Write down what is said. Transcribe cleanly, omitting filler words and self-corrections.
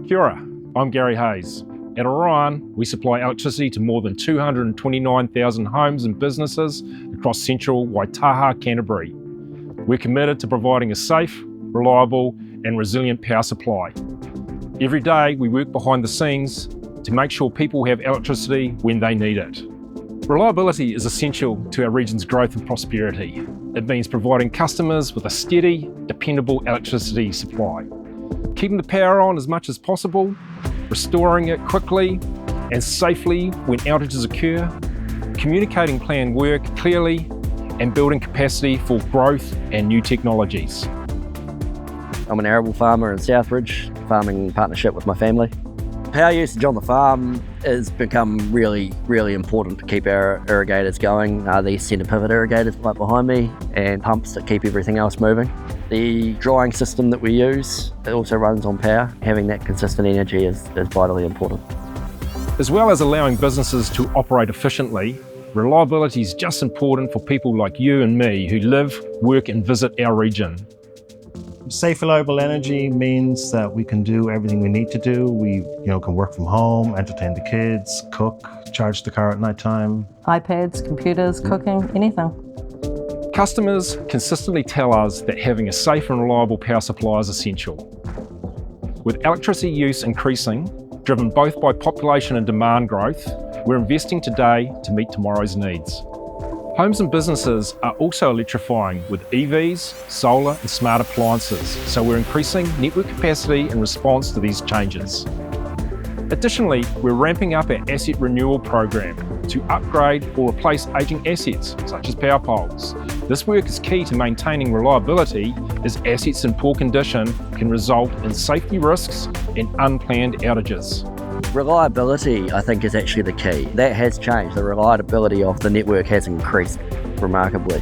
Kia ora, I'm Gary Hayes. At Orion, we supply electricity to more than 229,000 homes and businesses across central Waitaha, Canterbury. We're committed to providing a safe, reliable and resilient power supply. Every day we work behind the scenes to make sure people have electricity when they need it. Reliability is essential to our region's growth and prosperity. It means providing customers with a steady, dependable electricity supply. Keeping the power on as much as possible, restoring it quickly and safely when outages occur, communicating planned work clearly, and building capacity for growth and new technologies. I'm an arable farmer in Southridge, farming in partnership with my family. Power usage on the farm has become really important to keep our irrigators going. These centre pivot irrigators right behind me and pumps that keep everything else moving. The drying system that we use, it also runs on power. Having that consistent energy is vitally important. As well as allowing businesses to operate efficiently, reliability is just important for people like you and me who live, work and visit our region. Safe, reliable energy means that we can do everything we need to do. We can work from home, entertain the kids, cook, charge the car at night time. iPads, computers, cooking, anything. Customers consistently tell us that having a safe and reliable power supply is essential. With electricity use increasing, driven both by population and demand growth, we're investing today to meet tomorrow's needs. Homes and businesses are also electrifying with EVs, solar and smart appliances, so we're increasing network capacity in response to these changes. Additionally, we're ramping up our asset renewal program to upgrade or replace ageing assets, such as power poles. This work is key to maintaining reliability, as assets in poor condition can result in safety risks and unplanned outages. Reliability, I think, is actually the key. That has changed. The reliability of the network has increased remarkably.